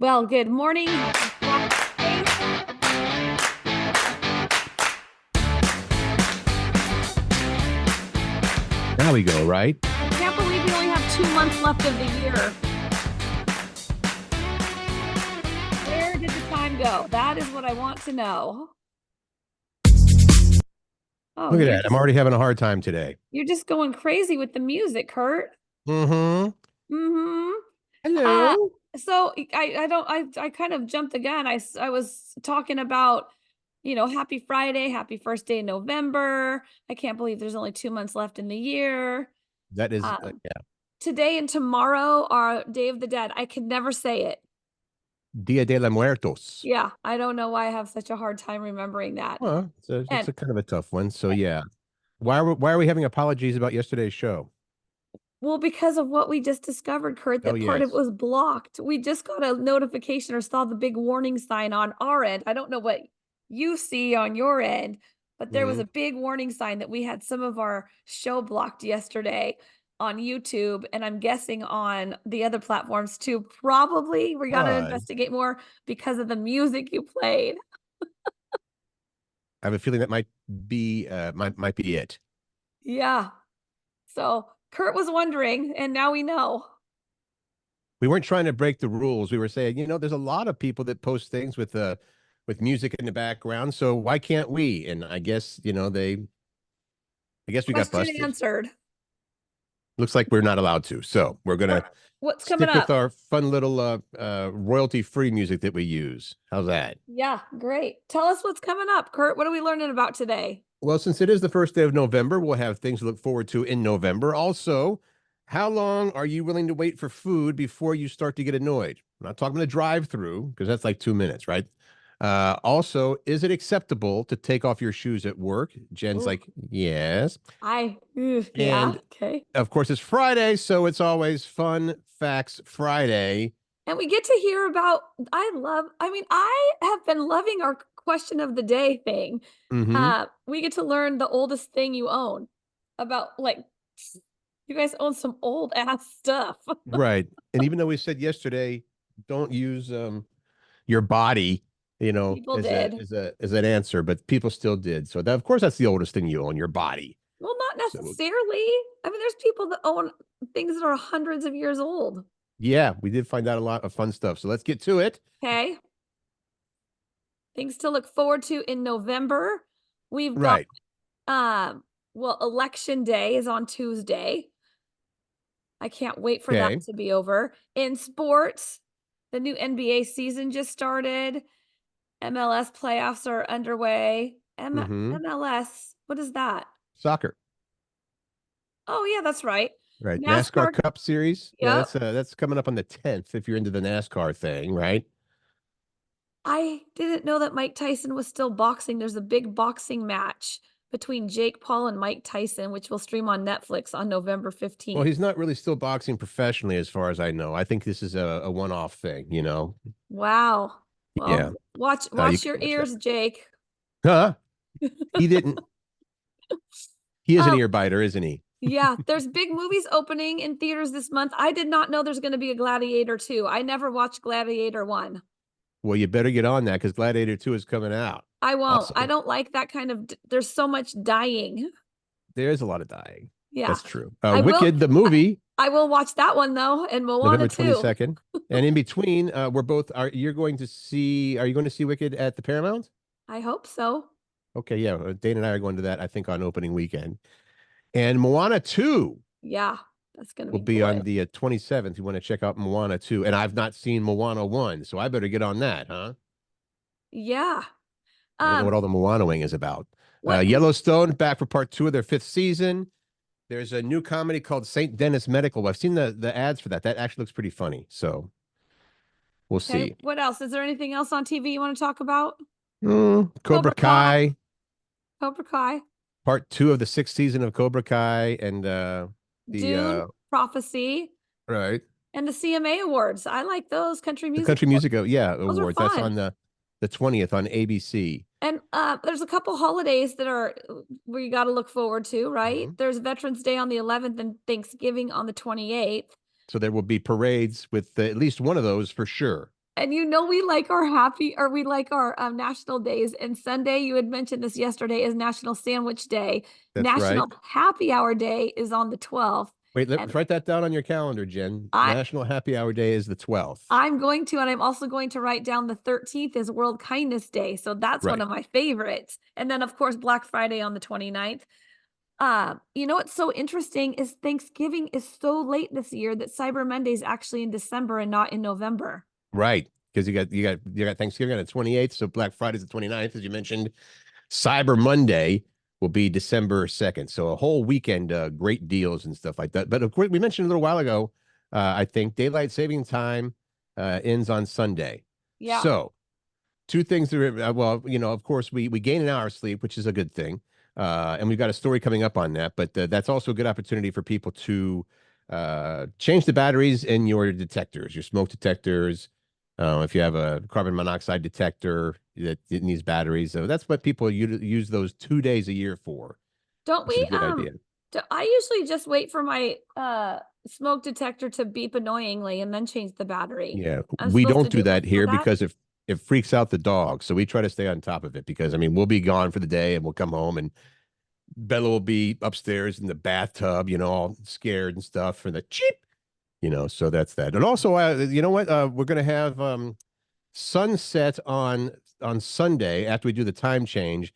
Well, good morning. Happy Now we go, right? I can't believe we only have 2 months left of the year. Where did the time go? That is what I want to know. Oh, Look at that. I'm already having a hard time today. you're just going crazy with the music, Kurt. Mm-hmm. Mm-hmm. Uh, Hello. so I kind of jumped the gun. I was talking about, happy Friday, happy first day of November. I can't believe there's only 2 months left in the year. That is, Um, yeah. Today and tomorrow are Day of the Dead. I can never say it. Dia de los Muertos. Yeah, I don't know why I have such a hard time remembering that. Well, it's And a kind of a tough one. So yeah. Why are we having apologies about yesterday's show? well, because of what we just discovered, Kurt, Oh that part of it yes. was blocked. We just got a notification or saw the big warning sign on our end. I don't know what you see on your end, but there was Mm-hmm. a big warning sign that we had some of our show blocked yesterday on YouTube, and I'm guessing on the other platforms too. Probably we got to Why? investigate more because of the music you played. I have a feeling that might be it. Yeah. So Kurt was wondering, and now we know. We weren't trying to break the rules. We were saying, there's a lot of people that post things with music in the background. So why can't we? And I guess we got Question busted. answered. Looks like we're not allowed to. So we're gonna What's coming stick with up? our fun little royalty-free music that we use. How's that? Yeah, great. Tell us what's coming up, Kurt. What are we learning about today? Well, since it is the first day of November, we'll have things to look forward to in November. Also, how long are you willing to wait for food before you start to get annoyed? I'm not talking the drive-through because that's like 2 minutes, right? Also, is it acceptable to take off your shoes at work? Jen's Ooh, like, yes. yeah, And okay. of course, it's Friday, so it's always Fun Facts Friday. And we get to hear about, I have been loving our question of the day thing. Mm-hmm. We get to learn the oldest thing you own about you guys own some old ass stuff. Right. And even though we said yesterday, don't use your body, People as a did. as an answer, but people still did. So that of course that's the oldest thing you own, your body. Well, not So necessarily. I mean, there's people that own things that are hundreds of years old. yeah, we did find out a lot of fun stuff. So let's get to it. Okay. Things to look forward to in November. We've got Right. election day is on Tuesday. I can't wait for that Okay. to be over. In sports, the new NBA season just started. MLS playoffs are underway. Mm-hmm. MLS, what is that? Soccer. Oh yeah, that's right. Right. NASCAR NASCAR. Cup Series. Yeah, Yep. that's coming up on the 10th if you're into the NASCAR thing, right? I didn't know that Mike Tyson was still boxing. There's a big boxing match between Jake Paul and Mike Tyson, which will stream on Netflix on November Well, 15th. he's not really still boxing professionally, as far as I know. I think this is a one-off thing. Wow. Yeah. Well, watch You watch can your watch that. ears, Jake. Huh? He didn't. He is an Um, ear biter, isn't he? yeah, there's big movies opening in theaters this month. I did not know there's going to be a Gladiator 2. I never watched Gladiator 1. Well, you better get on that because Gladiator 2 is coming out. I won't. I Also, don't like that kind of there's so much dying. there is a lot of dying. Yeah. That's true. I will Wicked, the I, movie, I will watch that one though, and Moana November too. 22nd. And in between, you're going to see, are you going to see Wicked at the Paramount? I hope so. Okay, yeah. Dane and I are going to that, I think, on opening weekend. And Moana 2 Yeah, that's going to will be be on good. the 27th. You want to check out Moana 2. And I've not seen Moana 1, so I better get on that, huh? Yeah. I don't know what Um all the Moanoing is about. what Yellowstone back for part 2 of their 5th season. There's a new comedy called St. Dennis Medical. I've seen the ads for that. That actually looks pretty funny. So we'll okay, see. what else? Is there anything else on TV you want to talk about? Cobra Cobra Kai. Kai, Cobra Kai. part 2 of the 6th season of Cobra Kai, and the Dune, Prophecy, right and the CMA Awards. I like those country the music Country awards. Music Those are Awards. That's fun. on the 20th on ABC. And there's a couple holidays that are where you got to look forward to, right? Mhm. There's Veterans Day on the 11th and Thanksgiving on the 28th. So there will be parades with at least one of those for sure. And we like our we like our national days. And Sunday, you had mentioned this yesterday, is National Sandwich Day. That's right. National Happy Hour Day is on the 12th. Wait, And let's write that down on your calendar, Jen. I National Happy Hour Day is the 12th. I'm going to, and I'm also going to write down the 13th is World Kindness Day. So that's one Right. of my favorites. And then of course Black Friday on the 29th. What's so interesting is Thanksgiving is so late this year that Cyber Monday is actually in December and not in November. Right. Because you got Thanksgiving on the 28th, so Black Friday's the 29th, as you mentioned. Cyber Monday will be December 2nd. So a whole weekend, great deals and stuff like that. But of course, we mentioned a little while ago, I think daylight saving time ends on Sunday. Yeah. So two things that are, well, of course, we gain an hour of sleep, which is a good thing. And we've got a story coming up on that, but that's also a good opportunity for people to change the batteries in your detectors, your smoke detectors. If you have a carbon monoxide detector that it needs batteries, so that's what people use those 2 days a year for, Don't which is we a good idea. I usually just wait for my smoke detector to beep annoyingly and then change the battery. Yeah, I'm we supposed to don't do do that before here that? because if it freaks out the dog, so we try to stay on top of it because I mean we'll be gone for the day and we'll come home and Bella will be upstairs in the bathtub, all scared and stuff for the cheap, so that's that. And also, you know what? We're going to have sunset on Sunday after we do the time change.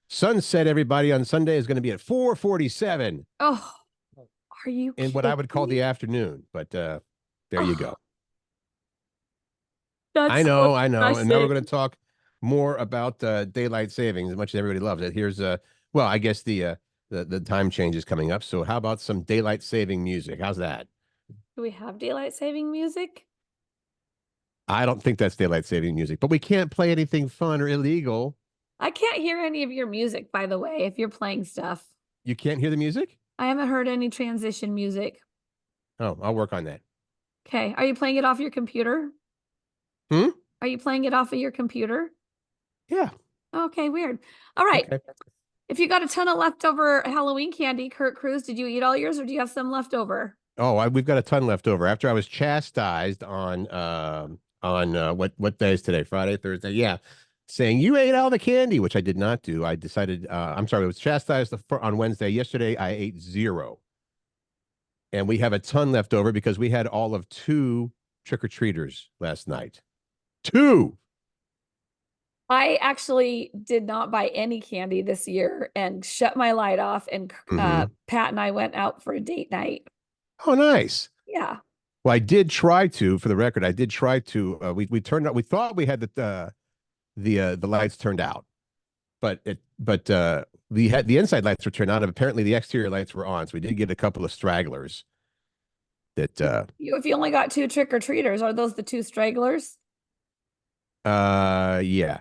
Sunset, everybody, on Sunday is going to be at 4:47 Oh, are you in what kidding I would call the me? afternoon. But there you go. Oh, that's so I know. And now we're going depressing. to talk more about daylight savings, as much as everybody loves it. Here's well, I guess the time change is coming up. So how about some daylight saving music? How's that? Do we have daylight saving music? I don't think that's daylight saving music, but we can't play anything fun or illegal. I can't hear any of your music, by the way, if you're playing stuff. You can't hear the music? I haven't heard any transition music. Oh, I'll work on that. Okay. Are you playing it off your computer? Hmm? Are you playing it off of your computer? Yeah. Okay, weird. All right. Okay. If you got a ton of leftover Halloween candy, Kurt Cruz, did you eat all yours or do you have some left over? Oh, we've got a ton left over. After I was chastised on what day is today? Friday, Thursday. Yeah. Saying you ate all the candy, which I did not do. I decided I'm sorry, I was chastised on Wednesday. Yesterday I ate zero. And we have a ton left over because we had all of two trick-or-treaters last night. Two. I actually did not buy any candy this year and shut my light off. And Hmm. Pat and I went out for a date night. Oh, nice. Yeah. Well, I did try to, for the record, I did try to. We turned out. We thought we had the lights turned out, but we had the inside lights were turned on, and apparently the exterior lights were on. So we did get a couple of stragglers. That If you only got two trick or treaters, are those the two stragglers? yeah,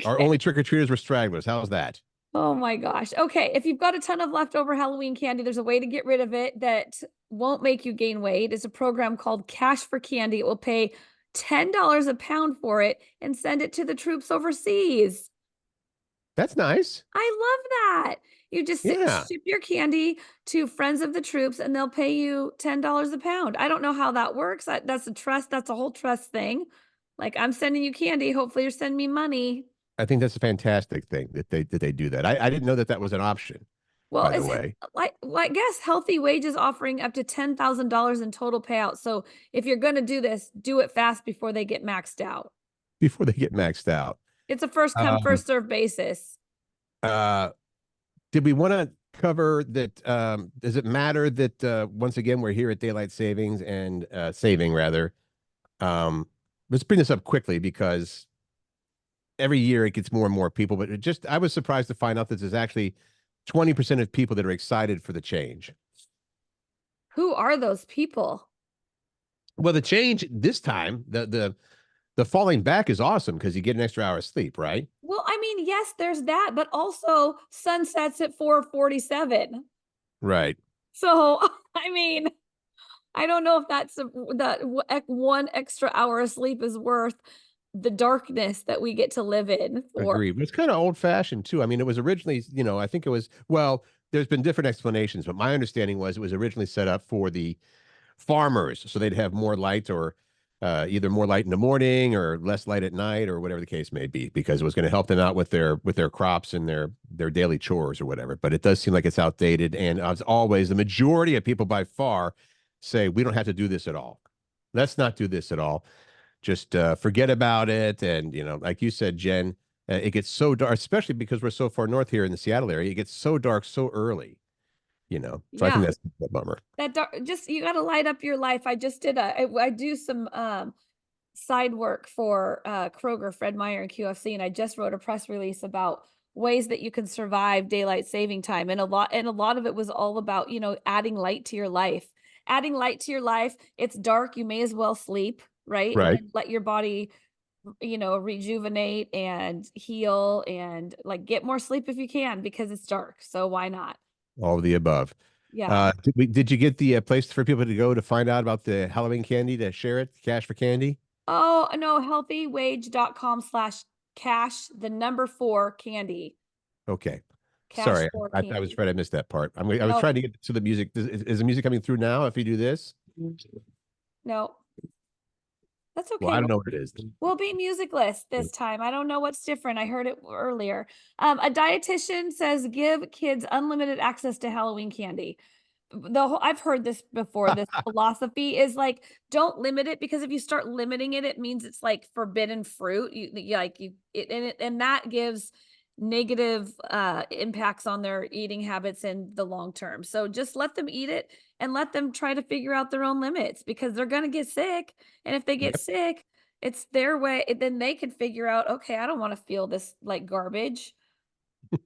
our Okay. only trick or treaters were stragglers. How's that? Oh my gosh. Okay. If you've got a ton of leftover Halloween candy, there's a way to get rid of it that won't make you gain weight. It's a program called Cash for Candy. It will pay $10 a pound for it and send it to the troops overseas. That's nice. I love that. You just Yeah, ship your candy to friends of the troops and they'll pay you $10 a pound. I don't know how that works. That's a trust. That's a whole trust thing. Like I'm sending you candy. Hopefully you're sending me money. I think that's a fantastic thing that they do that. I didn't know that was an option. Well, By the it's way, well, I guess Healthy Wages offering up to $10,000 in total payout. So if you're going to do this, do it fast before they get maxed out. before they get maxed out. It's a first come, Um, first serve basis. uh, did we want to cover that? Does it matter that once again we're here at daylight savings and saving rather? Um, let's bring this up quickly because every year it gets more and more people. But I was surprised to find out that there's actually 20% of people that are excited for the change. Who are those people? Well, the change this time, the falling back is awesome because you get an extra hour of sleep, right? Well, I mean, yes, there's that, but also sunsets at 4:47. Right. So, I mean, I don't know if that one extra hour of sleep is worth the darkness that we get to live in for. Agreed. But it's kind of old fashioned too. I mean, it was originally, I think it was, well, there's been different explanations, but my understanding was it was originally set up for the farmers so they'd have more light or either more light in the morning or less light at night or whatever the case may be, because it was going to help them out with their crops and their daily chores or whatever. But it does seem like it's outdated. And as always, the majority of people by far say we don't have to do this at all. Let's not do this at all. Just forget about it. And like you said, Jen, it gets so dark, especially because we're so far north here in the Seattle area. It gets so dark so early. So I think Yeah. that's a bummer. That just you got to light up your life. I just did I do some side work for Kroger, Fred Meyer, and QFC, and I just wrote a press release about ways that you can survive daylight saving time, and a lot of it was all about adding light to your life. Adding light to your life. It's dark. You may as well sleep, right? Right. And let your body rejuvenate and heal and like get more sleep if you can because it's dark. So why not? All of the above. Yeah. Did you get the place for people to go to find out about the Halloween candy to share it? Cash for candy? Oh, no, healthywage.com/cash, the number 4 candy. Okay. Cash Sorry, for I was candy. afraid I missed that part. I was No, trying to get to the music. Is the music coming through now if you do this? no, that's Well, okay. I don't know what it is. We'll be musicless this time. I don't know what's different. I heard it earlier. A dietitian says give kids unlimited access to Halloween candy. I've heard this before. This philosophy is like, don't limit it, because if you start limiting it, it means it's like forbidden fruit. And that gives negative impacts on their eating habits in the long term. So just let them eat it and let them try to figure out their own limits, because they're going to get sick. And if they get Yep. sick, it's their way. Then they can figure out, okay, I don't want to feel this like garbage. I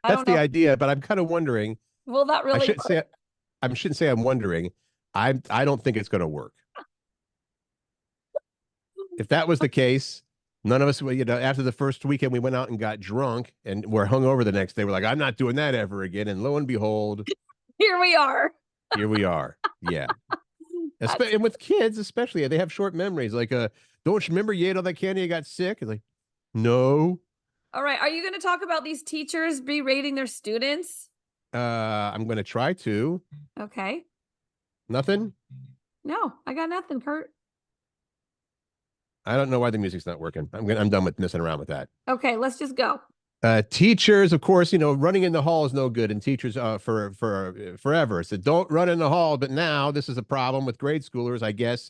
That's don't the know. idea, but I'm kind of wondering. Will that I really shouldn't work? say I shouldn't say I'm wondering. I don't think it's going to work. If that was the case, none of us, after the first weekend, we went out and got drunk and were hungover the next day. We're like, I'm not doing that ever again. And lo and behold, Here we are. here we are. Yeah. That's And with kids, especially, they have short memories. Like, don't you remember you ate all that candy and got sick? It's like, no. all right. Are you going to talk about these teachers berating their students? I'm going to try to. Okay. Nothing. No, I got nothing, Kurt. I don't know why the music's not working. I'm done with messing around with that. Okay, let's just go. Teachers, of course, running in the hall is no good, and teachers for forever said don't run in the hall. But now this is a problem with grade schoolers, I guess,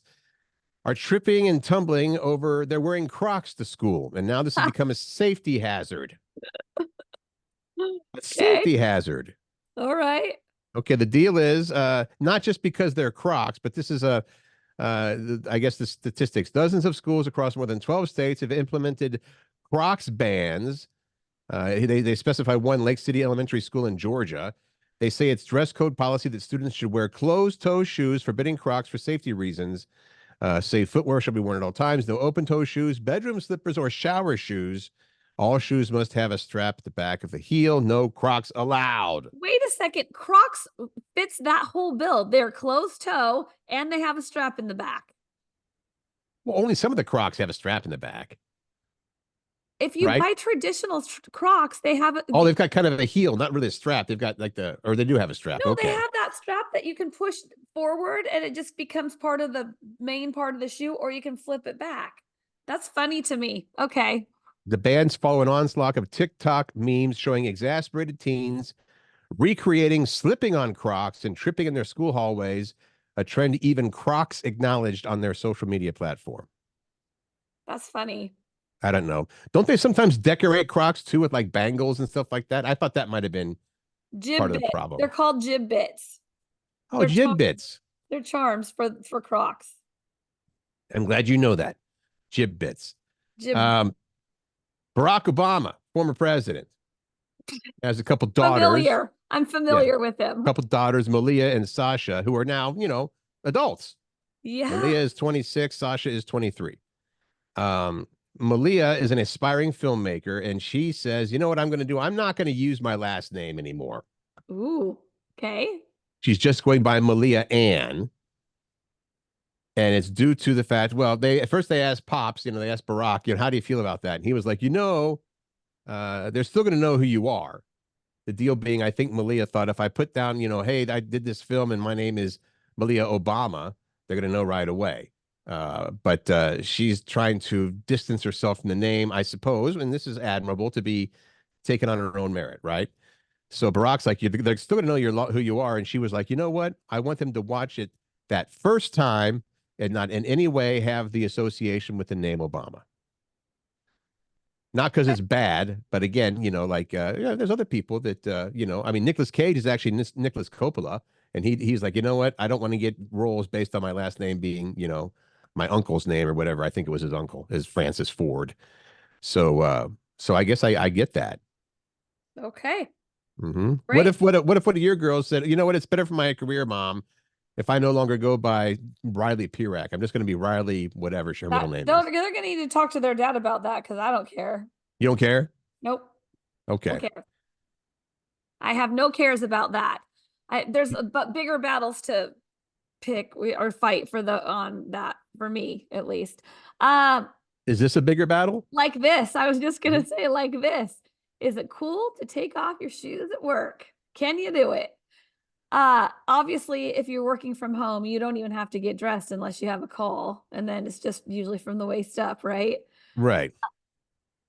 are tripping and tumbling over. They're wearing Crocs to school, and now this has become a safety hazard. A Okay. safety hazard. All right. Okay, the deal is not just because they're Crocs, but this is I guess the statistics. Dozens of schools across more than 12 states have implemented Crocs bans. They specify one Lake City Elementary School in Georgia. They say it's dress code policy that students should wear closed-toe shoes, forbidding Crocs for safety reasons. Safe footwear shall be worn at all times. No open-toe shoes, bedroom slippers, or shower shoes. All shoes must have a strap at the back of the heel. No Crocs allowed. Wait a second. Crocs fits that whole bill. They're closed toe and they have a strap in the back. Well, only some of the Crocs have a strap in the back, If you right? buy traditional Crocs, they have Oh, they've got kind of a heel, not really a strap. They've got like or they do have a strap. no, they Okay. have that strap that you can push forward and it just becomes part of the main part of the shoe, or you can flip it back. That's funny to me. Okay. The bands follow an onslaught of TikTok memes showing exasperated teens recreating slipping on Crocs and tripping in their school hallways, a trend even Crocs acknowledged on their social media platform. That's funny. I don't know. Don't they sometimes decorate Crocs too with like bangles and stuff like that? I thought that might have been part Jib of the bit. They're problem. called jib bits. Oh, They're jib bits. they're charms for Crocs. I'm glad you know that. Jib bits. Jib Um, Barack Obama, former president, has a couple daughters. familiar. I'm Yeah, familiar with a him. couple daughters, Malia and Sasha, who are now, adults. Yeah. Malia is 26, Sasha is 23. Um, Malia is an aspiring filmmaker, and she says, you know what I'm going to do? I'm not going to use my last name anymore. Ooh. Okay. She's just going by Malia Ann. And it's due to the fact, well, at first they asked Pops, they asked Barack, how do you feel about that? And he was like, they're still going to know who you are. The deal being, I think Malia thought if I put down, hey, I did this film and my name is Malia Obama, they're going to know right away. But she's trying to distance herself from the name, I suppose, and this is admirable to be taken on her own merit, right? So Barack's like, they're still gonna know who you are, and she was like, you know what? I want them to watch it that first time and not in any way have the association with the name Obama. Not because it's bad, but again, like there's other people that I mean, Nicolas Cage is actually Nicholas Coppola, and he's like, you know what? I don't want to get roles based on my last name being, my uncle's name or whatever. I think it was his uncle, is Francis Ford. So I guess I get that. Okay, What great. if what if one of your girls said, you know what? It's better for my career, mom, if I no longer go by Riley Pirac. I'm just going to be Riley, whatever her middle name is. They're gonna need to talk to their dad about that because I don't care. You don't care? Nope, don't Okay. care. I have no cares about that. There's but bigger battles to pick or fight for the on that for me at least. Um, Is this a bigger battle? like this. I was just gonna Mhm. say like this. Is it cool to take off your shoes at work? Can you do it? Obviously, if you're working from home, you don't even have to get dressed unless you have a call, and then it's just usually from the waist up, right? Right.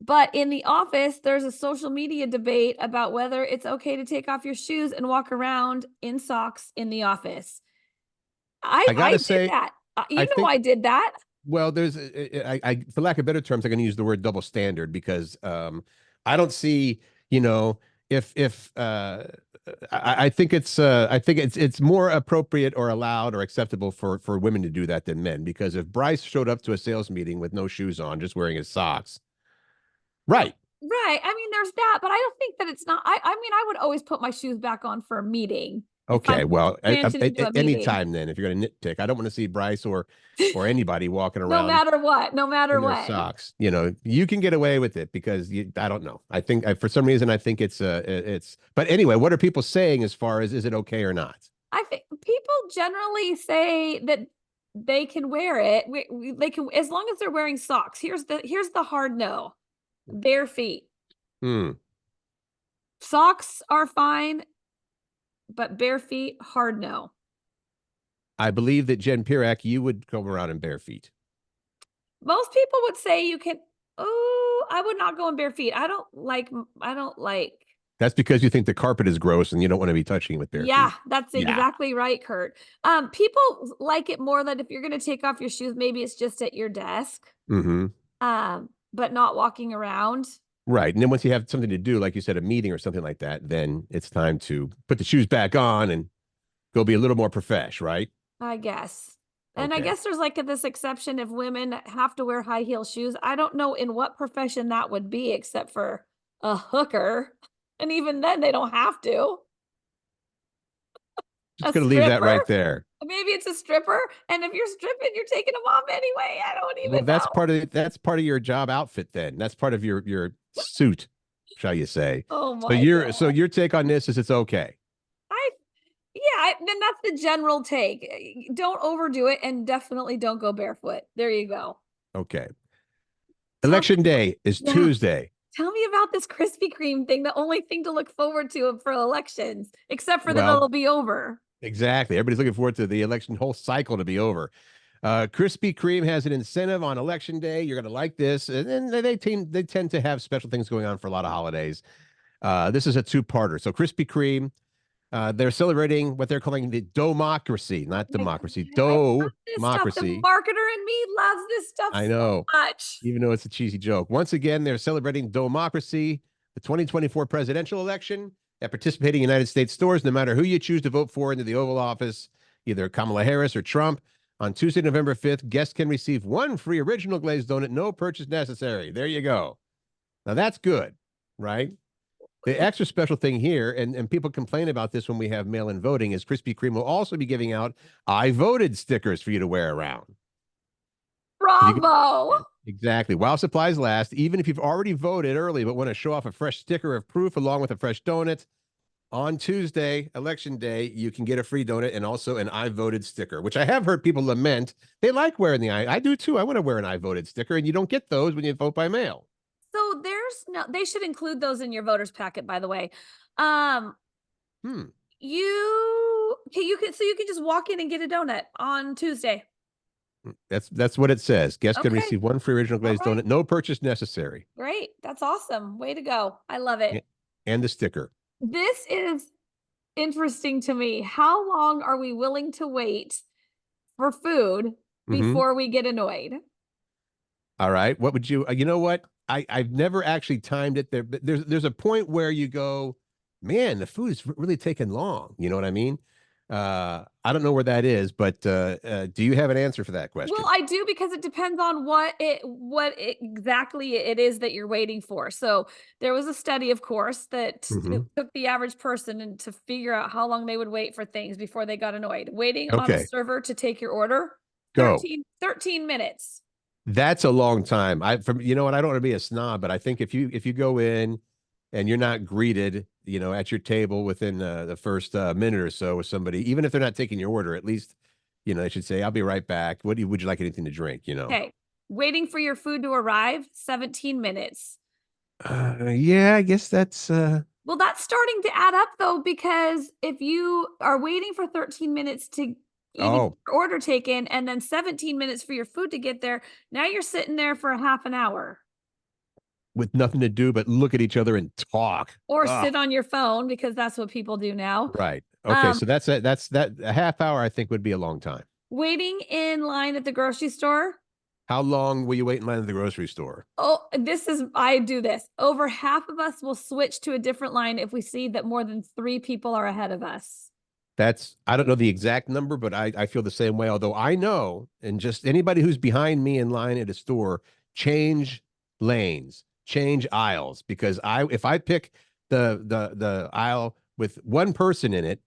But in the office, there's a social media debate about whether it's okay to take off your shoes and walk around in socks in the office. I I gotta did say, that. I You know think, I did that. well, there's, for lack of better terms, I'm going to use the word double standard because I don't see, you know, if I think it's more appropriate or allowed or acceptable for women to do that than men. Because if Bryce showed up to a sales meeting with no shoes on, just wearing his socks, right? Right. I mean, there's that, but I don't think that it's not. I mean, I would always put my shoes back on for a meeting if Okay, I'm well, transiting to a meeting. anytime then, if you're going to nitpick, I don't want to see Bryce or anybody walking No around matter what, no matter in their what. socks. You can get away with it because I don't know. I think for some reason I think it's. But anyway, what are people saying as far as is it okay or not? I think people generally say that they can wear it. They can as long as they're wearing socks. Here's the hard no. Bare feet. Hmm. Socks are fine, but bare feet, hard no. I believe that Jen Pirac, you would come around in bare feet. Most people would say you can. Oh, I would not go in bare feet. I don't like. That's because you think the carpet is gross and you don't want to be touching it with bare Yeah, feet. that's Yeah. exactly right, Curt. People like it more that if you're going to take off your shoes, maybe it's just at your desk. Mm-hmm. But not walking around. Right. And then once you have something to do, like you said, a meeting or something like that, then it's time to put the shoes back on and go be a little more profesh, right? I guess. And I Okay. guess there's like this exception if women have to wear high heel shoes. I don't know in what profession that would be except for a hooker. And even then they don't have to. Just A gonna leave that stripper? right there. Maybe it's a stripper. And if you're stripping, you're taking them off anyway. I don't Well, even know. that's part of your job outfit then. That's part of your suit, shall you say. Oh So my God. your take on this is it's okay. I yeah, then that's the general take. Don't overdo it and definitely don't go barefoot. There you go. Okay. Tell me, Election day is yeah. Tuesday. Tell me about this Krispy Kreme thing. The only thing to look forward to for elections, except for that Well, it'll be over. exactly. Everybody's looking forward to the election whole cycle to be over. Krispy Kreme has an incentive on election day. You're going to like this. And then they tend to have special things going on for a lot of holidays. This is a two-parter. So Krispy Kreme, they're celebrating what they're calling the democracy, not My democracy, God, I love this stuff. The democracy. marketer in me loves this stuff I so know, much. even though it's a cheesy joke. Once again, they're celebrating democracy, the 2024 presidential election at participating United States stores, no matter who you choose to vote for into the Oval Office, either Kamala Harris or Trump. On Tuesday, November 5th, guests can receive one free original glazed donut, no purchase necessary. There you go. Now that's good, right? The extra special thing here, and people complain about this when we have mail-in voting, is Krispy Kreme will also be giving out "I voted" stickers for you to wear around. Bravo. Exactly. While supplies last, even if you've already voted early but want to show off a fresh sticker of proof along with a fresh donut, on Tuesday, election day, you can get a free donut and also an "I voted" sticker, which I have heard people lament. They like wearing the I do too. I want to wear an "I voted" sticker, and you don't get those when you vote by mail. So there's no, they should include those in your voters packet, by the way. Um, Hmm. you can, so you can just walk in and get a donut on Tuesday. That's what it says. Guests can Okay. receive one free original All glazed right. donut, no purchase necessary. Great. That's awesome. Way to go. I love it. A- And the sticker. This is interesting to me. How long are we willing to wait for food Hmm. before we get annoyed? All right. What would you, you know what? I've never actually timed it there, but there's a point where you go, man, the food is really taking long. You know what I mean? I don't know where that is, but do you have an answer for that Well, question? I do because it depends on exactly it is that you're waiting for. So there was a study, of course, that it Hmm. took the average person and to figure out how long they would wait for things before they got annoyed. Waiting on a Okay, server to take your order, go. 13 minutes. That's a long time. You know what? I don't want to be a snob, but I think if you go in and you're not greeted, at your table within the first minute or so with somebody, even if they're not taking your order, at least, they should say, "I'll be right back. Would you like anything to drink?" Okay. Waiting for your food to arrive, 17 minutes. Yeah, I guess that's Well, that's starting to add up though, because if you are waiting for 13 minutes to even get oh, your order taken and then 17 minutes for your food to get there, now you're sitting there for a half an hour with nothing to do but look at each other and talk. or Ah, sit on your phone because that's what people do now. right. Okay, Um, so that's that a half hour I think would be a long time. Waiting in line at the grocery store. How long will you wait in line at the grocery store? Oh, I do this. Over half of us will switch to a different line if we see that more than three people are ahead of us. I don't know the exact number, but I feel the same way. Although I know, and just anybody who's behind me in line at a store, change lanes, change aisles, because if I pick the aisle with one person in it,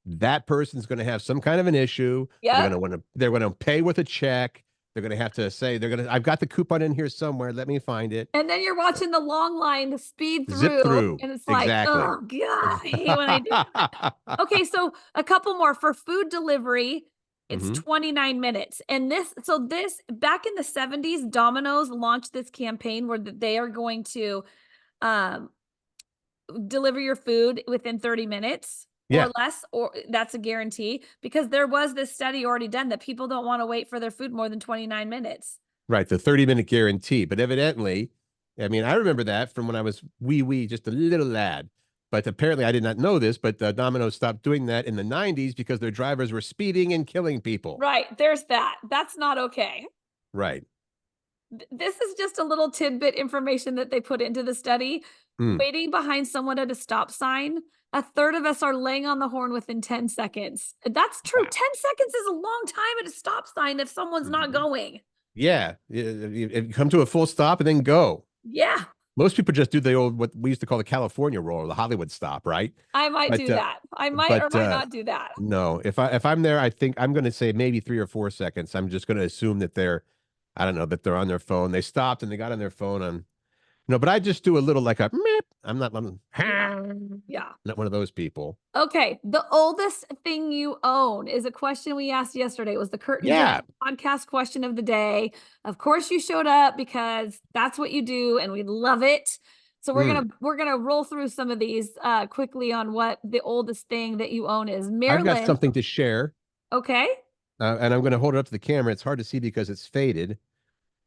that person's going to have some kind of an issue. Yep. They're going to pay with a check. They're going to have to say I've got the coupon in here somewhere. Let me find it. And then you're watching the long line speed Zip through, through. and it's like, Exactly. oh God, I hate when I do that. Okay, so a couple more for food delivery. It's Hmm. 29 minutes. And this back in the 70s, Domino's launched this campaign where they are going to um deliver your food within 30 minutes or Yeah. less, or that's a guarantee because there was this study already done that people don't want to wait for their food more than 29 minutes. Right, the 30-minute guarantee. But evidently, I mean, I remember that from when I was wee, just a little lad. But apparently, I did not know this, but Domino's stopped doing that in the 90s because their drivers were speeding and killing people. Right, there's that. That's not okay. Right. This is just a little tidbit information that they put into the study. Mm. Waiting behind someone at a stop sign, a third of us are laying on the horn within 10 seconds. That's true. Wow. 10 seconds is a long time at a stop sign if someone's not Mhm. going. Yeah. You come to a full stop and then go. Yeah, Most people just do the old, what we used to call the California roll or the Hollywood stop, right? I might But, do that. I might or but, might not do that. no, if I'm there, I think I'm going to say maybe 3 or 4 seconds. I'm just going to assume that I don't know, that they're on their phone. They stopped and they got on their phone on, no, but I just do a little like a meep. I'm Yeah. Yeah. not one of those people. Okay. The oldest thing you own is a question we asked yesterday. It was the Curt and Jen Yeah. podcast question of the day. Of course, you showed up because that's what you do, and we love it. So Mm. we're gonna roll through some of these quickly on what the oldest thing that you own is. I've got Marilyn. something to share, Okay. and I'm going to hold it up to the camera. It's hard to see because it's faded.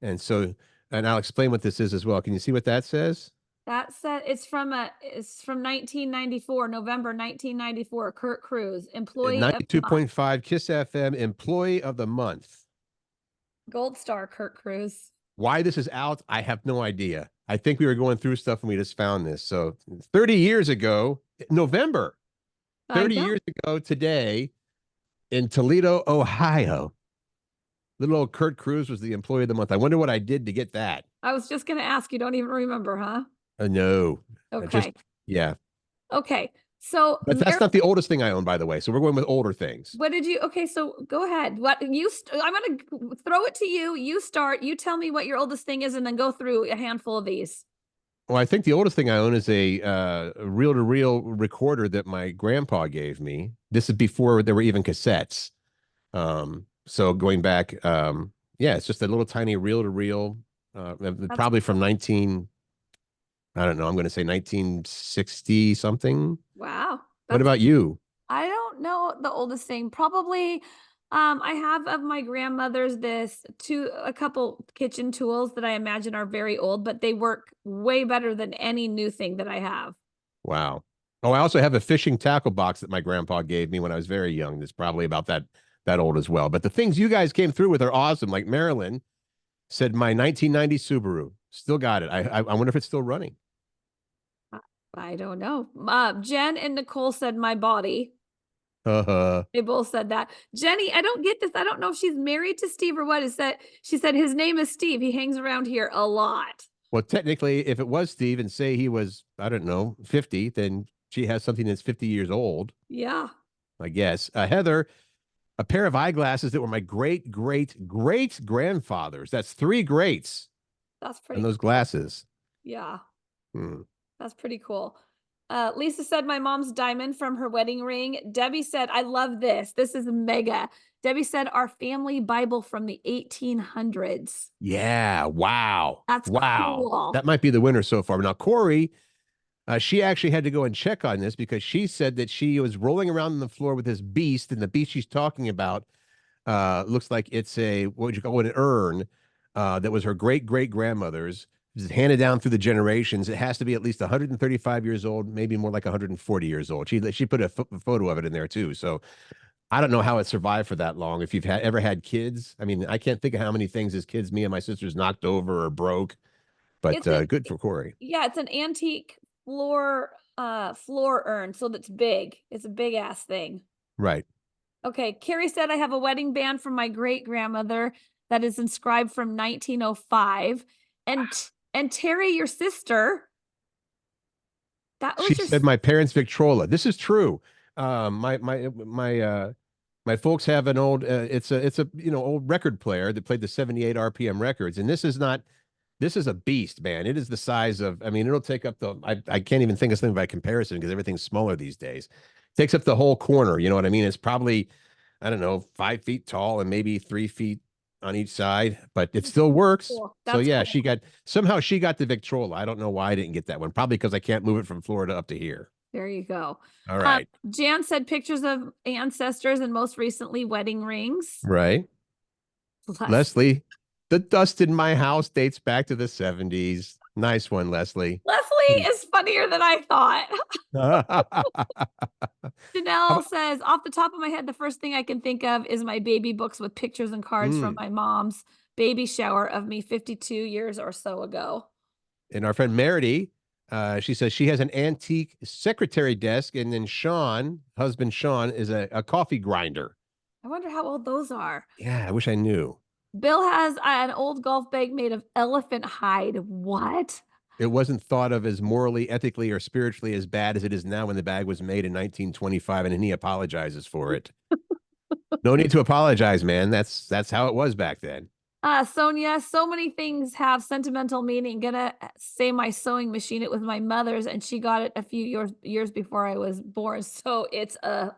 And so, and I'll explain what this is as well. Can you see what that says? That said, it's from 1994, November 1994. Curt Cruz, At employee of the month. 92.5 Kiss FM Employee of the Month. Gold star Curt Cruz. Why this is out, I have no idea. I think we were going through stuff and we just found this. So 30 years ago, November, I 30 know. years ago today in Toledo, Ohio, little old Curt Cruz was the Employee of the Month. I wonder what I did to get that. I was just gonna ask, you don't even remember, huh? No, I just, Okay. yeah. Okay. So, But that's not the oldest thing I own, by the way. So we're going with older things. what did you? Okay, so go ahead. I'm gonna throw it to you. You start. You tell me what your oldest thing is, and then go through a handful of these. Well, I think the oldest thing I own is a reel-to-reel recorder that my grandpa gave me. This is before there were even cassettes. So going back, yeah, it's just a little tiny reel-to-reel, That's probably from 19, I don't know, I'm going to say 1960 something. wow. What That's about you? I don't know the oldest thing. Probably I have of my grandmother's a couple kitchen tools that I imagine are very old, but they work way better than any new thing that I have. Wow. Oh, I also have a fishing tackle box that my grandpa gave me when I was very young. That's probably about that old as well. But the things you guys came through with are awesome. Like Marilyn said, my 1990 Subaru still got it. I wonder if it's still running. I I don't know. Jen and Nicole said my body. Uh, They both said that. Jenny, I don't get this. I don't know if she's married to Steve or what. Is that she said his name is Steve. He hangs around here a lot. well, technically, if it was Steve and say he was, I don't know, 50, then she has something that's 50 years old, Yeah, I guess. Heather, a pair of eyeglasses that were my great, great, great grandfather's. That's three greats that's on pretty those cool. glasses. Yeah, Hmm. that's pretty cool. Lisa said my mom's diamond from her wedding ring. Debbie said, I love this. This is mega. Debbie said our family Bible from the 1800s. Yeah. Wow. That's Wow. cool. That might be the winner so far. Now, Corey, she actually had to go and check on this because she said that she was rolling around on the floor with this beast, and the beast she's talking about looks like it's a, what would you call it, an urn that was her great great grandmother's. It's handed down through the generations. It has to be at least 135 years old, maybe more like 140 years old. She put a photo of it in there too. So I don't know how it survived for that long. If you've ever had kids, I mean, I can't think of how many things as kids me and my sisters knocked over or broke. But It's a good for Corey. Yeah, it's an antique floor urn, so that's big. It's a big ass thing. Right. Okay, Carrie said I have a wedding band from my great grandmother that is inscribed from 1905. And Terry, your sister, that She was your said my parents' Victrola. This is true. My folks have an old it's a old record player that played the 78 RPM records, and this is a beast, man. It is the size of, I mean, it'll take up I can't even think of something by comparison because everything's smaller these days. Takes up the whole corner, you know what I mean? It's probably, I don't know, 5 feet tall and maybe 3 feet on each side, but it still works. cool. So That's yeah, cool. somehow she got the Victrola. I don't know why I didn't get that one. Probably because I can't move it from Florida up to here. There you go. All right. Jan said pictures of ancestors and most recently wedding rings. Right. Bless. Leslie, the dust in my house dates back to the 70s. Nice one, Leslie. Leslie is funnier than I thought. How Janelle about, says, off the top of my head, the first thing I can think of is my baby books with pictures and cards from mm. my mom's baby shower of me 52 years or so ago. And our friend Merity, she says she has an antique secretary desk, and then Sean, husband Sean, is a coffee grinder. I wonder how old those are. Yeah, I wish I knew. Bill has an old golf bag made of elephant hide. What? It wasn't thought of as morally, ethically, or spiritually as bad as it is now when the bag was made in 1925, and he apologizes for it. No need to apologize, man. That's how it was back then. Sonia, so many things have sentimental meaning. Gonna say my sewing machine. It was my mother's, and she got it a few years before I was born. So it's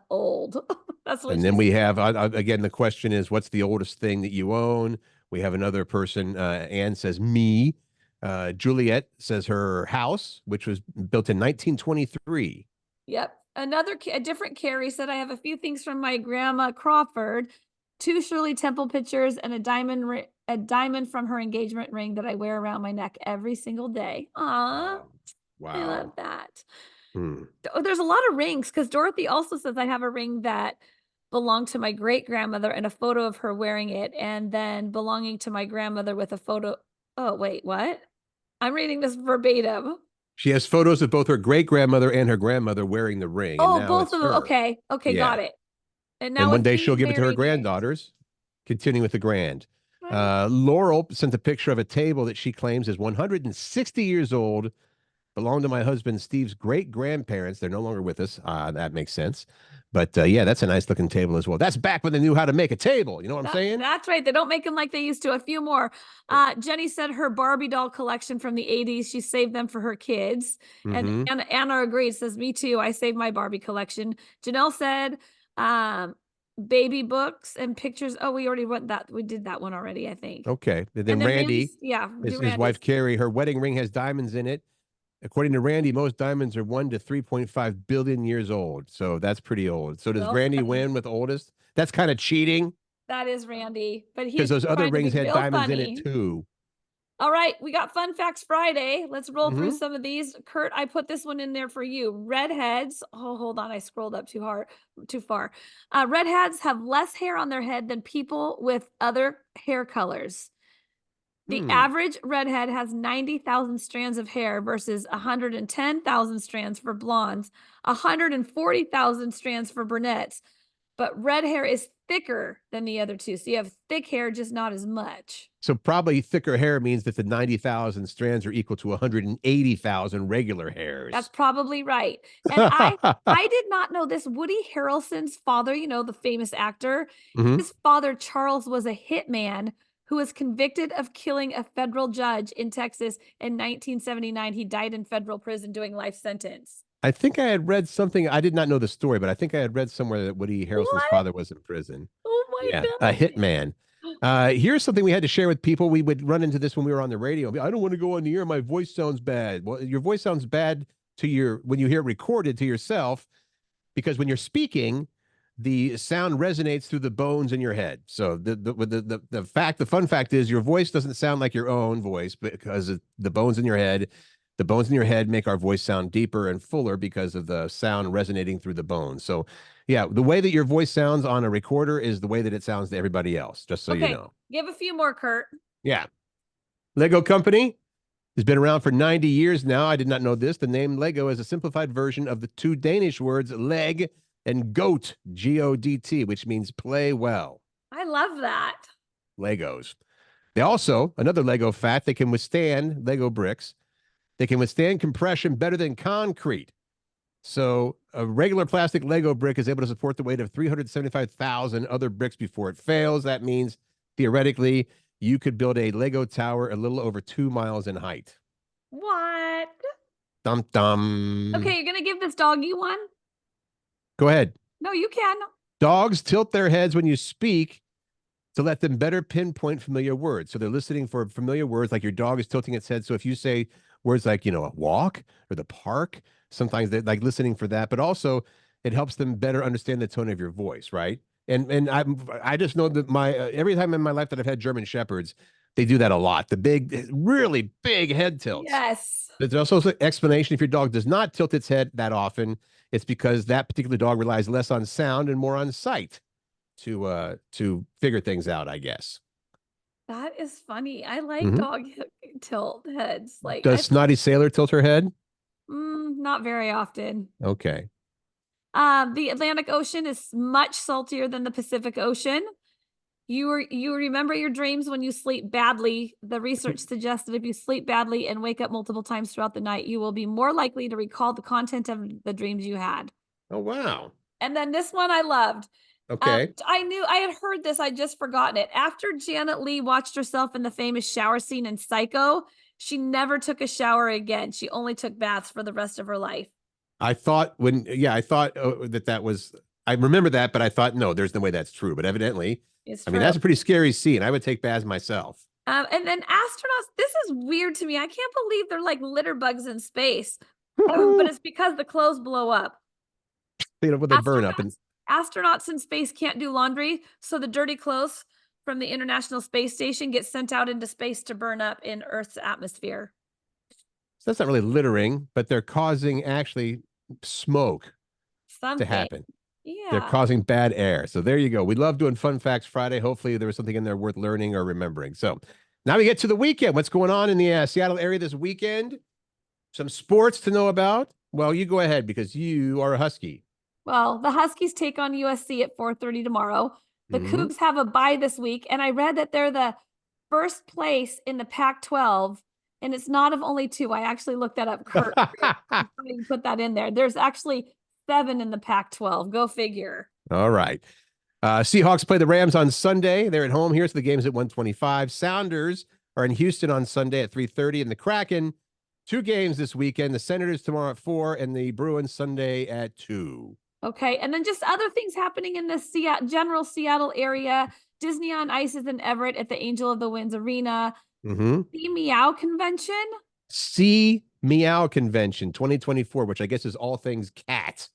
old. That's what And she then we said. have again the question is, what's the oldest thing that you own? We have another person. Anne says me. Juliet says her house, which was built in 1923. Yep. A different Carrie said I have a few things from my grandma Crawford, two Shirley Temple pictures, and a diamond from her engagement ring that I wear around my neck every single day. Aw, Wow. I love Wow. that. Hmm. Oh, there's a lot of rings because Dorothy also says I have a ring that belonged to my great grandmother and a photo of her wearing it, and then belonging to my grandmother with a photo. Oh, wait, what? I'm reading this verbatim. She has photos of both her great grandmother and her grandmother wearing the ring, and Oh, now both it's of them. her. Okay. Okay, got Yeah. it. And And now one it's day being she'll give it to her married rings. granddaughters, continuing with the grand. Right. Laurel sent a picture of a table that she claims is 160 years old, belonged to my husband Steve's great grandparents. They're no longer with us. That makes sense. But yeah, that's a nice looking table as well. That's back when they knew how to make a table. You know what I'm saying? That's right. They don't make them like they used to. A few more. Jenny said her Barbie doll collection from the 80s. She saved them for her kids. And Mm-hmm. Anna agreed, says, me too. I saved my Barbie collection. Janelle said, baby books and pictures. Oh, we already went that. We did that one already, I think. Okay. And And then then Randy, Randy's, yeah, do his wife Randy's. Carrie, her wedding ring has diamonds in it. According to Randy, most diamonds are 1 to 3.5 billion years old. So that's pretty old. So does Well Randy said. win with oldest? That's kind of cheating That is Randy, but because he's those other trying to be rings had real diamonds in it funny. too. All right, we got Fun Facts Friday. Let's roll through Hmm. some of these. Curt, I put this one in there for you. Redheads. Oh, hold on. I scrolled up too far. Redheads have less hair on their head than people with other hair colors. The Hmm. average redhead has 90,000 strands of hair versus 110,000 strands for blondes, 140,000 strands for brunettes. But red hair is thicker than the other two. So you have thick hair, just not as much. So probably thicker hair means that the 90,000 strands are equal to 180,000 regular That's hairs. probably right. And I did not know this. Woody Harrelson's father, the famous actor, Hmm. his father Charles was a hitman who was convicted of killing a federal judge in Texas in 1979. He died in federal prison doing life sentence. I think I had read something. I did not know the story, but I think I had read somewhere that Woody Harrelson's What? father was in prison. Oh my Yeah, a goodness. hitman. Here's something we had to share with people. We would run into this when we were on the radio. I don't want to go on the air. My voice sounds bad. Well, your voice sounds bad when you hear it recorded to yourself, because when you're speaking, the sound resonates through the bones in your head. So the fun fact is your voice doesn't sound like your own voice because of the bones in your head. The bones in your head make our voice sound deeper and fuller because of the sound resonating through the bones. So yeah, the way that your voice sounds on a recorder is the way that it sounds to everybody else, just so you Okay, know. give a few more, Curt. Yeah. Lego Company has been around for 90 years now. I did not know this. The name Lego is a simplified version of the two Danish words leg and goat, G-O-D-T, which means play well. I love that. Legos. They also, another Lego fact, they can withstand Lego bricks. They can withstand compression better than concrete. So a regular plastic Lego brick is able to support the weight of 375,000 other bricks before it fails. That means theoretically you could build a Lego tower a little over 2 miles in height. What? Dum dum. Okay, you're gonna give this doggy one? Go ahead. No, you can. Dogs tilt their heads when you speak to let them better pinpoint familiar words. So they're listening for familiar words, like your dog is tilting its head. So if you say words like, a walk or the park, sometimes they're like listening for that, but also it helps them better understand the tone of your voice, right? And I just know that every time in my life that I've had German Shepherds, they do that a lot. The big, really big head tilts. Yes. There's also an explanation if your dog does not tilt its head that often, it's because that particular dog relies less on sound and more on sight to figure things out, I guess. That is funny. I like Hmm. dog tilt heads. Does Snotty Sailor tilt her head? Not very often. Okay. The Atlantic Ocean is much saltier than the Pacific Ocean. You remember your dreams when you sleep badly. The research suggests that if you sleep badly and wake up multiple times throughout the night, you will be more likely to recall the content of the dreams you had. Oh, wow. And then this one I loved. Okay. I had heard this, I'd just forgotten it. After Janet Leigh watched herself in the famous shower scene in Psycho, she never took a shower again. She only took baths for the rest of her life. I thought that was, I remember that, but I thought, no, there's no way that's true. But evidently, It's I mean, true. that's a pretty scary scene. I would take baths myself. And then astronauts, this is weird to me. I can't believe they're like litter bugs in space. But it's because the clothes blow up. What they burn up. And Astronauts in space can't do laundry, so the dirty clothes from the International Space Station get sent out into space to burn up in Earth's atmosphere. so that's not really littering, but they're causing actually smoke to Something. happen. They're Yeah. causing bad air. So there you go. We love doing Fun Facts Friday. Hopefully there was something in there worth learning or remembering. So now we get to the weekend. What's going on in the Seattle area this weekend? Some sports to know about? Well, you go ahead because you are a Husky. Well, the Huskies take on USC at 4:30 tomorrow. The Mm-hmm. Cougs have a bye this week, and I read that they're the first place in the Pac-12, and it's not of only two. I actually looked that up. Curt, put that in there. There's actually 7 in the Pac-12. Go figure. All right. Seahawks play the Rams on Sunday. They're at home here, so the game's at 1:25. Sounders are in Houston on Sunday at 3:30, and the Kraken, 2 games this weekend. The Senators tomorrow at 4, and the Bruins Sunday at 2. Okay, and then just other things happening in the general Seattle area. Disney on Ice is in Everett at the Angel of the Winds Arena. Mm-hmm. The Meow Convention. See Meow Convention 2024, which I guess is all things cat.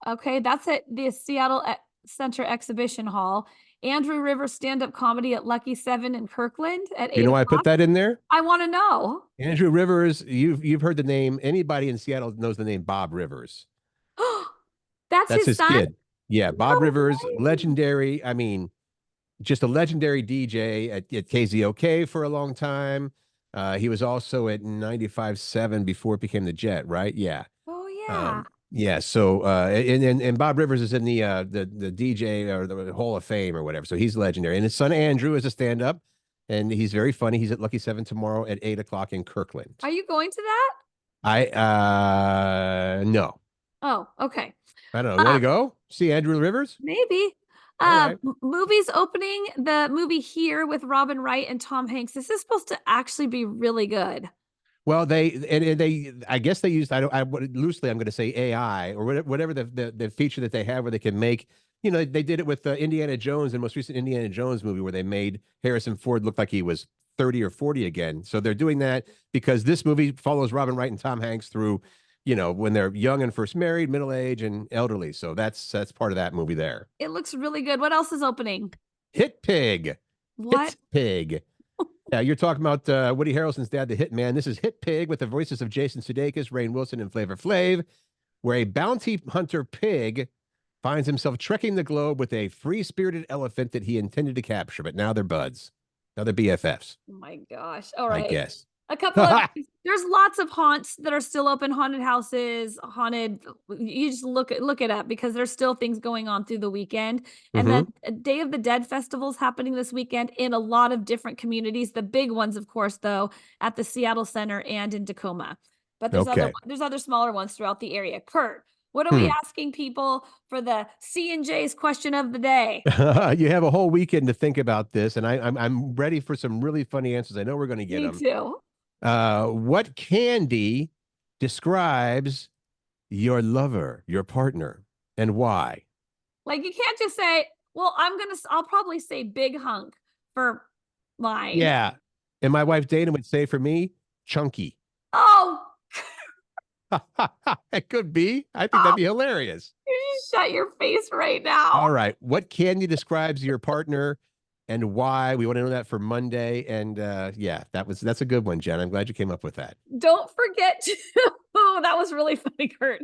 Okay, that's at the Seattle Center Exhibition Hall. Andrew Rivers stand-up comedy at Lucky 7 in Kirkland at You 8 know why I put o'clock. that in there? I want to know. Andrew Rivers, you've heard the name. Anybody in Seattle knows the name Bob Rivers. That's That's his his son? kid. Yeah, Bob No Rivers, way. legendary. I mean, just a legendary DJ at KZOK for a long time. He was also at 95.7 before it became the Jet, right? Yeah. Oh yeah. Yeah. So and Bob Rivers is in the DJ or the Hall of Fame or whatever. So he's legendary. And his son Andrew is a stand-up, and he's very funny. He's at Lucky 7 tomorrow at 8 o'clock in Kirkland. Are you going to that? I no. Oh, okay. I don't know. You want to Um, go? See Andrew Rivers? maybe. All right. Movies opening, the movie Here with Robin Wright and Tom Hanks. This is supposed to actually be really good. Well, they I guess they used loosely I'm going to say AI or whatever the feature that they have where they can make, they did it with Indiana Jones, the most recent Indiana Jones movie, where they made Harrison Ford look like he was 30 or 40 again. So they're doing that because this movie follows Robin Wright and Tom Hanks through, when they're young and first married, middle age, and elderly. So that's part of that movie there. It looks really good. What else is opening? Hit Pig. What? Hit Pig. Yeah, you're talking about Woody Harrelson's dad, the Hitman. This is Hit Pig with the voices of Jason Sudeikis, Rainn Wilson, and Flavor Flav, where a bounty hunter pig finds himself trekking the globe with a free-spirited elephant that he intended to capture, but now they're buds. Now they're BFFs, Oh my gosh. All I right. guess. A couple of there's lots of haunts that are still open, haunted houses, haunted. You just look it up because there's still things going on through the weekend. And then Day of the Dead festival's happening this weekend in a lot of different communities. The big ones, of course, though, at the Seattle Center and in Tacoma. But Okay. there's other smaller ones throughout the area. Curt, what are we Hmm. asking people for the C&J's question of the day? You have a whole weekend to think about this, and I'm ready for some really funny answers. I know we're going to get Me them. too. What candy describes your lover, your partner, and why? Like you can't just say, well, I'll probably say big hunk for mine. Yeah. And my wife Dana would say for me, chunky. Oh, It could be. I think that'd be hilarious. you just shut your face right now. All right. What candy describes your partner and why? We want to know that for Monday. And yeah, that's a good one, Jen. I'm glad you came up with that. Don't forget to, oh, that was really funny, Curt.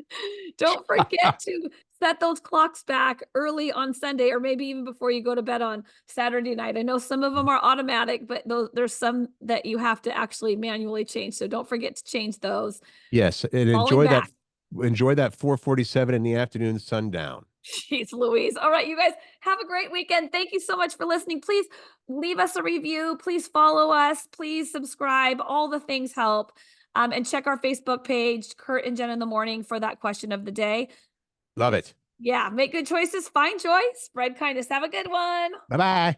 Don't forget to set those clocks back early on Sunday, or maybe even before you go to bed on Saturday night. I know some of them are automatic, but there's some that you have to actually manually change. So don't forget to change those. Yes, and Falling back. enjoy that 4:47 in the afternoon sundown. Jeez Louise. All right, you guys have a great weekend. Thank you so much for listening. Please leave us a review. Please follow us. Please subscribe. All the things help. And check our Facebook page, Curt and Jen in the Morning, for that question of the day. Love it. Yeah, make good choices, find joy, spread kindness. Have a good one. Bye-bye.